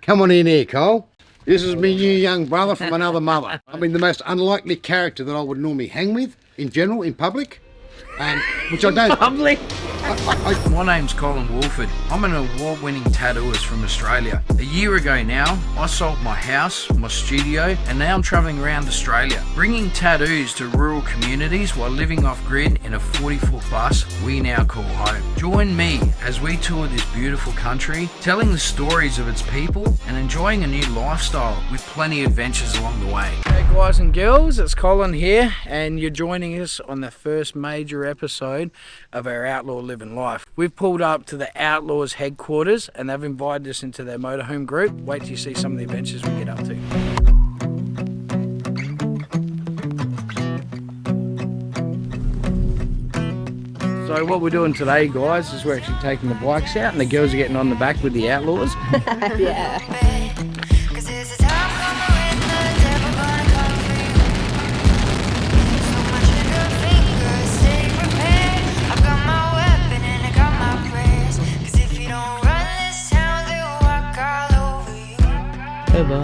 Come on in here, Cole. This is me new young brother from another mother. I mean, the most unlikely character that I would normally hang with, in general, in public. Which I don't. Public? My name's Colin Wolford. I'm an award-winning tattooist from Australia. A year ago now, I sold my house, my studio, and now I'm travelling around Australia, bringing tattoos to rural communities while living off-grid in a 40-foot bus we now call home. Join me as we tour this beautiful country, telling the stories of its people and enjoying a new lifestyle with plenty of adventures along the way. Hey guys and girls, it's Colin here, and you're joining us on the first major episode of our Outlaw Living Life. We've pulled up to the Outlaws headquarters and they've invited us into their motorhome group. Wait till you see some of the adventures we get up to. So what we're doing today, guys, is we're actually taking the bikes out and the girls are getting on the back with the Outlaws. Yeah. Ever.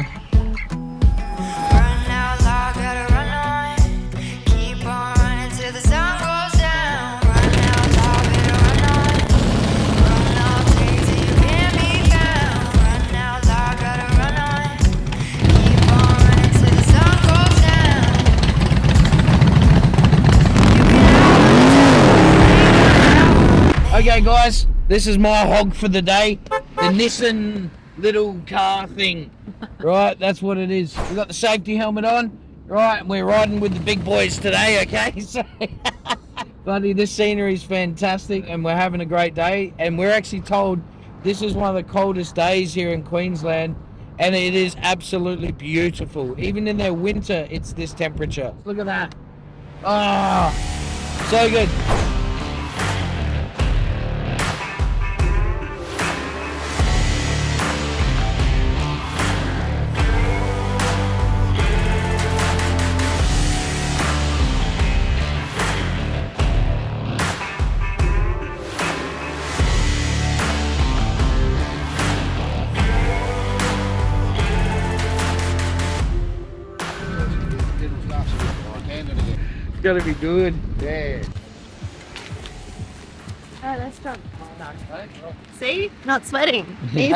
Okay guys, this is my hog for the day, the Nissan little car thing. Right, that's what it is. We've got the safety helmet on, right, and we're riding with the big boys today, okay? So, buddy, this scenery is fantastic and we're having a great day, and we're actually told this is one of the coldest days here in Queensland, and it is absolutely beautiful. Even in their winter, it's this temperature. Look at that. Oh, so good. It's gotta be good. Yeah. Oh, that's strong. See? Not sweating. Easy.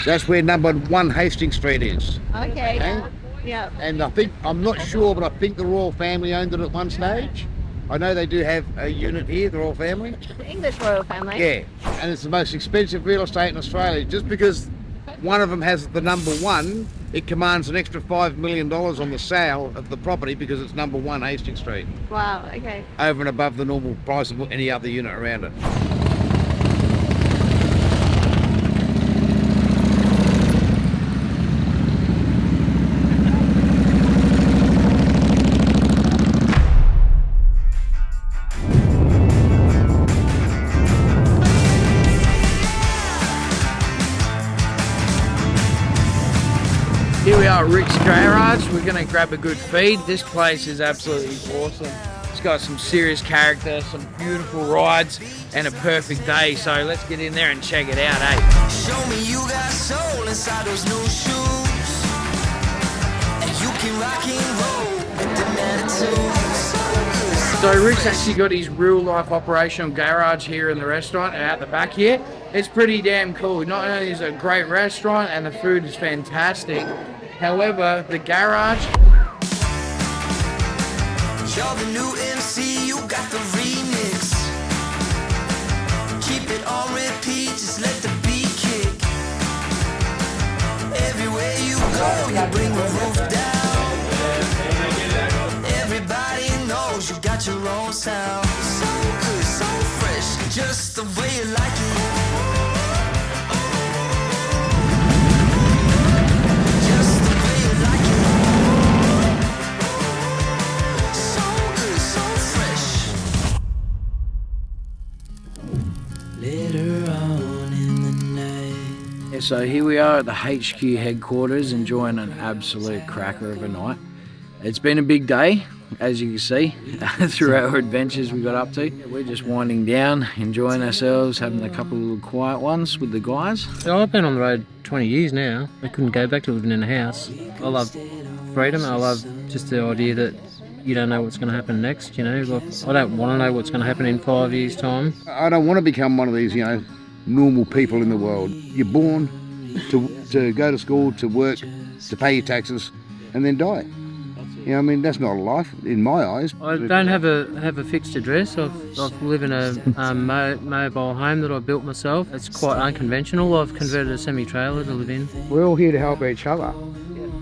That's where number 1 Hastings Street is. Okay. Okay? Yeah. And I'm not sure, but I think the royal family owned it at one stage. I know they do have a unit here, the royal family. The English royal family. Yeah, and it's the most expensive real estate in Australia. Just because one of them has the number 1, it commands an extra $5 million on the sale of the property because it's number 1 Hastings Street. Wow, okay. Over and above the normal price of any other unit around it. Here we are at Rick's Garage. We're going to grab a good feed. This place is absolutely awesome. It's got some serious character, some beautiful rides, and a perfect day. So let's get in there and check it out, eh? Show me you got soul inside those new shoes. And you can rock and roll with the attitude. So Rick's actually got his real life operational garage here in the restaurant and out the back here. It's pretty damn cool. Not only is it a great restaurant and the food is fantastic, however, the garage. You're the new MC, you got the remix. Keep it on repeat, just let the beat kick. Everywhere you go, you bring the roof down. Everybody knows you got your own sound. So good, so fresh, just the way you like it. Just the way you like it. So good, so fresh. Later on in the night. Yeah, so here we are at the HQ headquarters enjoying an absolute cracker of a night. It's been a big day, as you can see, through our adventures we got up to. We're just winding down, enjoying ourselves, having a couple of little quiet ones with the guys. I've been on the road 20 years now. I couldn't go back to living in a house. I love freedom. I love just the idea that you don't know what's going to happen next, you know. Like, I don't want to know what's going to happen in 5 years' time. I don't want to become one of these, you know, normal people in the world. You're born to go to school, to work, to pay your taxes, and then die. You know, I mean, that's not a life in my eyes. I don't have a fixed address. I live in a mobile home that I built myself. It's quite unconventional. I've converted a semi-trailer to live in. We're all here to help each other.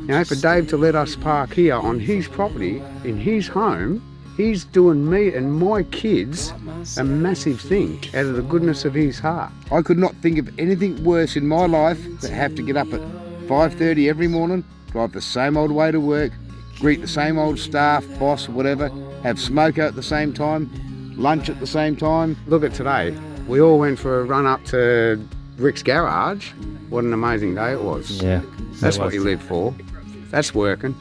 You know, for Dave to let us park here on his property, in his home, he's doing me and my kids a massive thing out of the goodness of his heart. I could not think of anything worse in my life than have to get up at 5:30 every morning, drive the same old way to work, greet the same old staff, boss, whatever, have smoke out at the same time, lunch at the same time. Look at today. We all went for a run up to Rick's garage. What an amazing day it was. Yeah. That's what you live for. That's working.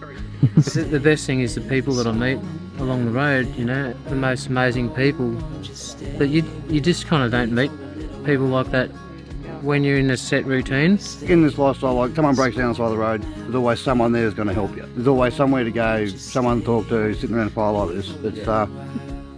The best thing is the people that I meet along the road, you know, the most amazing people. But you just kind of don't meet people like that when you're in a set routine. In this lifestyle, like someone breaks down the side of the road, there's always someone there who's going to help you. There's always somewhere to go, someone to talk to, sitting around a fire like this.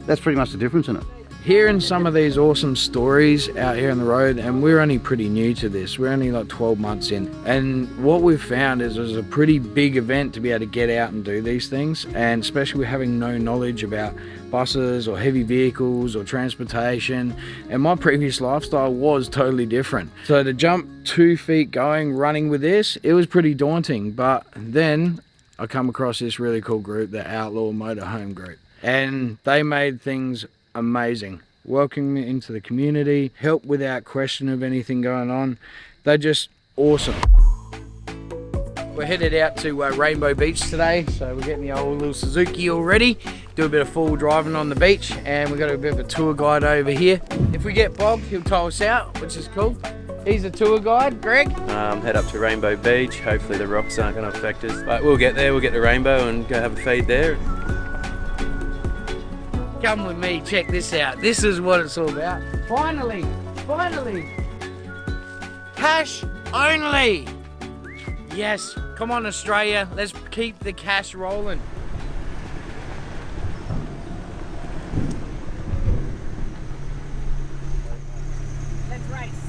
That's pretty much the difference in it. Hearing some of these awesome stories out here on the road, and we're only pretty new to this, we're only like 12 months in, and what we've found is it was a pretty big event to be able to get out and do these things, and especially with having no knowledge about buses or heavy vehicles or transportation, and my previous lifestyle was totally different. So to jump 2 feet going running with this, it was pretty daunting. But then I come across this really cool group, the Outlaw Motorhome Group, and they made things amazing. Welcome me into the community, help without question of anything going on. They're just awesome. We're headed out to Rainbow Beach today, so we're getting the old little Suzuki all ready, do a bit of full driving on the beach, and we've got a bit of a tour guide over here. If we get bogged, he'll tow us out, which is cool. He's a tour guide, Greg. Head up to Rainbow Beach. Hopefully the rocks aren't going to affect us, but we'll get there, we'll get to Rainbow and go have a feed there. Come with me, check this out. This is what it's all about. Finally, cash only. Yes, come on Australia, let's keep the cash rolling. Let's race.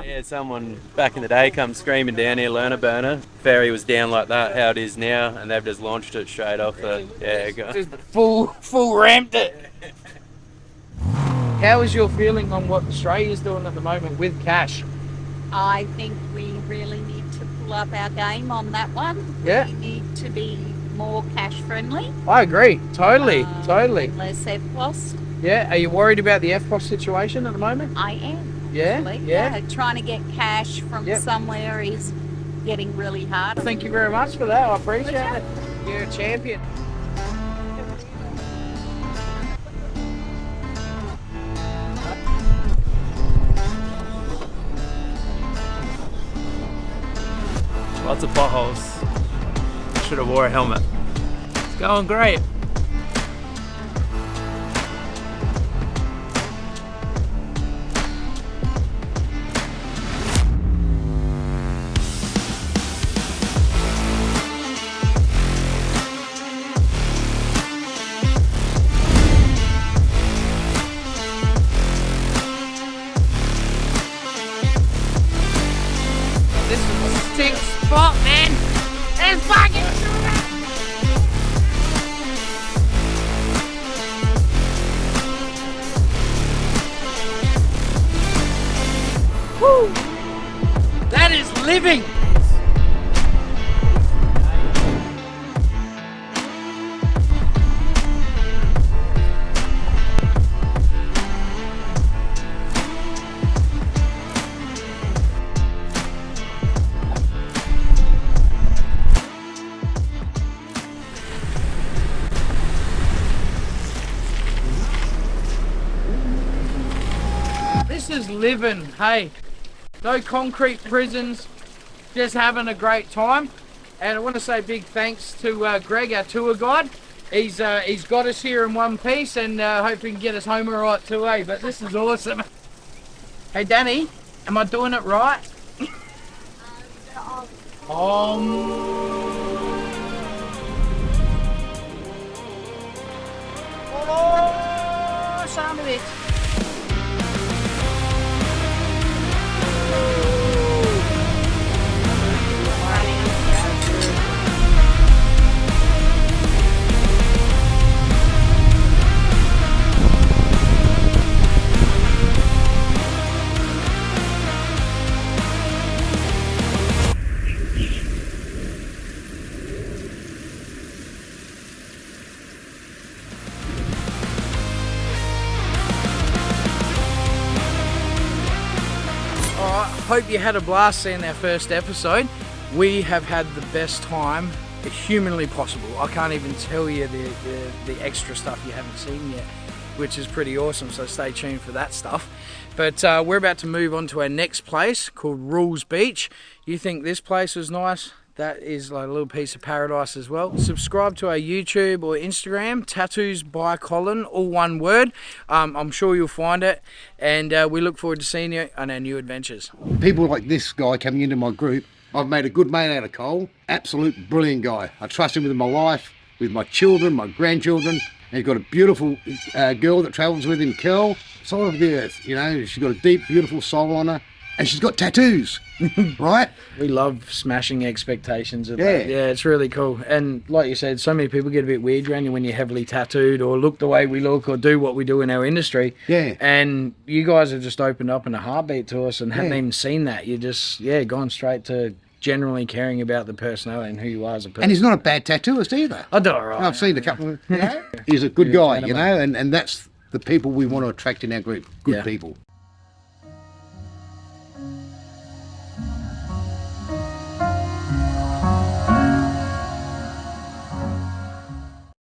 Yeah, someone back in the day come screaming down here, learner burner. Ferry was down like that, how it is now, and they've just launched it straight off the, Just full ramped it. How is your feeling on what Australia's doing at the moment with cash? I think we really need to pull up our game on that one. Yeah. We need to be more cash friendly. I agree, totally. Less FPOS. Yeah, are you worried about the FPOS situation at the moment? I am. Yeah, Actually. yeah. Trying to get cash from somewhere is getting really hard. Thank you very much for that, I appreciate it. You're a champion. Lots of potholes. Should have wore a helmet. It's going great. This is a sick spot, man. Let's fucking do that. Woo! That is living. This is living, hey. No concrete prisons, just having a great time. And I want to say big thanks to Greg, our tour guide. He's got us here in one piece, and hope we can get us home all right too, eh? But this is awesome. Hey Danny, am I doing it right? Oh, some of it. Hope you had a blast seeing our first episode. We have had the best time humanly possible. I can't even tell you the extra stuff you haven't seen yet, which is pretty awesome, so stay tuned for that stuff. But we're about to move on to our next place called Rules Beach. You think this place was nice? That is like a little piece of paradise as well. Subscribe to our YouTube or Instagram, Tattoos by Colin, all one word. I'm sure you'll find it, and we look forward to seeing you on our new adventures. People like this guy coming into my group, I've made a good mate out of Cole. Absolute brilliant guy. I trust him with my life, with my children, my grandchildren. And he's got a beautiful girl that travels with him, Kel, soul of the earth. You know, she's got a deep, beautiful soul on her. And she's got tattoos, right? We love smashing expectations of that. Yeah, it's really cool. And like you said, so many people get a bit weird around you when you're heavily tattooed or look the way we look or do what we do in our industry. Yeah. And you guys have just opened up in a heartbeat to us and hadn't even seen that. You just, gone straight to generally caring about the personality and who you are as a person. And he's not a bad tattooist either. I do all right. I've seen a couple of, you know, he's a good guy, you know, and that's the people we want to attract in our group, good people.